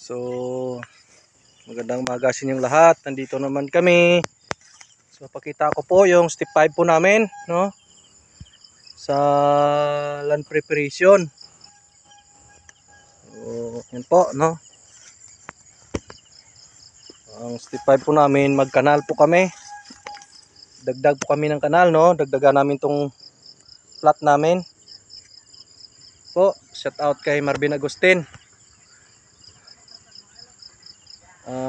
So, magandang umaga sa inyong lahat. Nandito naman kami. So, pakita ko po yung step 5 po namin, no? Sa land preparation. So, yan po, no? Ang step 5 po namin, magkanal po kami. Dagdag po kami ng kanal, no? Dagdagan namin tong plot namin. Po, shout out kay Marvin Agustin.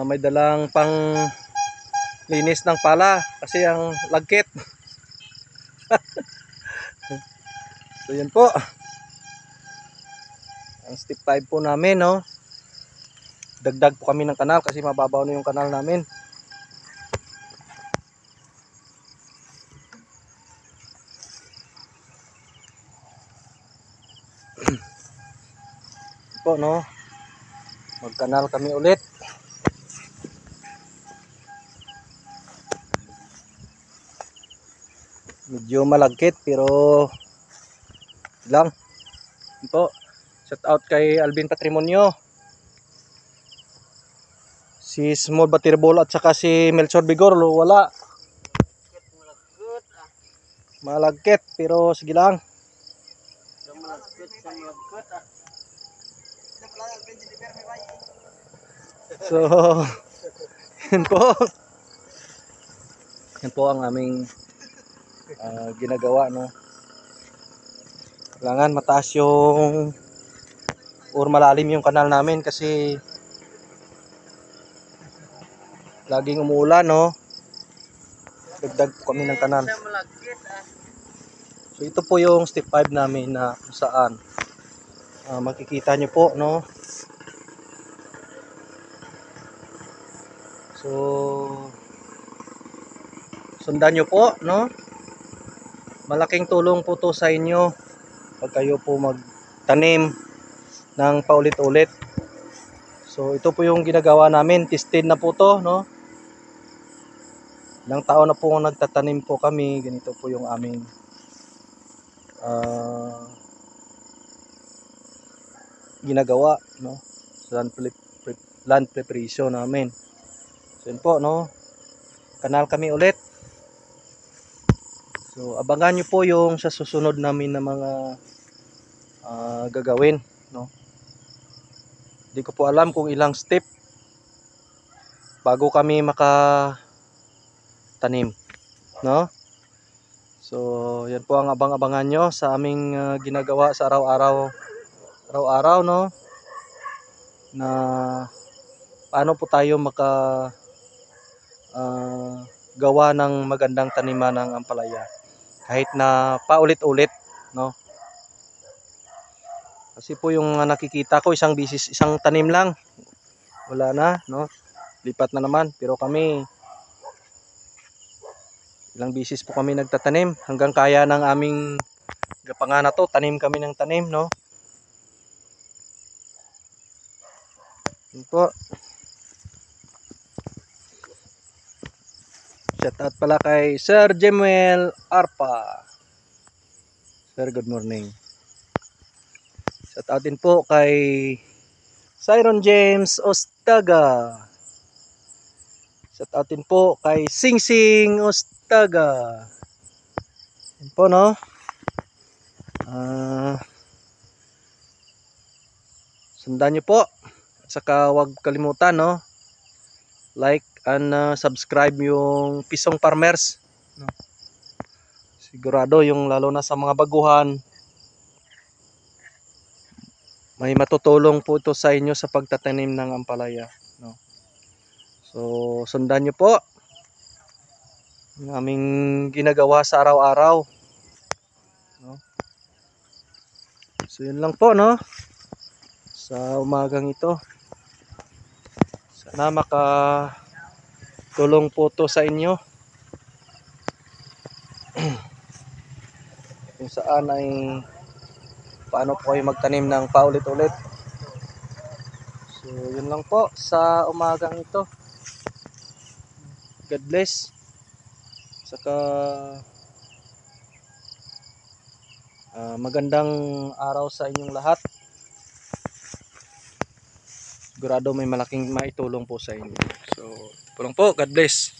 May dalang pang linis ng pala kasi ang lagkit. So yan po. Ang step 5 po namin, no. Dagdag po kami ng kanal kasi mababaw na yung kanal namin. Po, no. Magkanal kami ulit. Medyo malagkit pero lang. Po. Shout out kay Alvin Patrimonio. Si Small Batirbol at saka si Melchor Bigor wala. Malagkit pero sige lang. So, yun po. Yan po ang aming ginagawa, no. Kailangan mataas yung or malalim yung kanal namin kasi laging umuulan, no. Dagdag po kami ng kanal. So ito po yung step 5 namin na kung saan makikita nyo po, no. So sundan nyo po, no. Malaking tulong po to sa inyo pag kayo po magtanim ng paulit-ulit. So ito po yung ginagawa namin, tested na po to, no. Ilang taon na po nagtatanim po kami, ganito po yung aming ginagawa, no, sa land preparation namin. So yun po, no, kanal kami ulit. So abangan nyo po yung sa susunod namin na mga gagawin, no. Hindi ko po alam kung ilang step bago kami makatanim, no. So yan po ang abang-abangan nyo sa aming ginagawa sa araw-araw, no, na paano po tayo gawa ng magandang taniman ng ampalaya kahit na paulit-ulit, no. Kasi po yung nakikita ko isang tanim lang wala na, no, lipat na naman. Pero kami ilang bisis po kami nagtatanim hanggang kaya ng aming gapangana to, tanim kami ng tanim, no. Yun po. Shout out pala kay Sir Jemuel Arpa. Sir, good morning. Shout out din po kay Siron James Ostaga. Shout out din po kay Sing Sing Ostaga. Yan po, no. Sundan nyo po. At saka huwag kalimutan, no, like and subscribe yung Pisong Farmers, no. Sigurado yung lalo na sa mga baguhan, may matutulong po ito sa inyo sa pagtatanim ng ampalaya, no. So sundan nyo po ang aming ginagawa sa araw-araw, no. So yun lang po, no, sa umagang ito. Sana makatulong po to sa inyo kung saan ay paano po kayo magtanim ng paulit-ulit. So yun lang po sa umagang ito. God bless. Saka magandang araw sa inyong lahat. Sigurado may malaking maitulong po sa inyo. So, po lang po. God bless.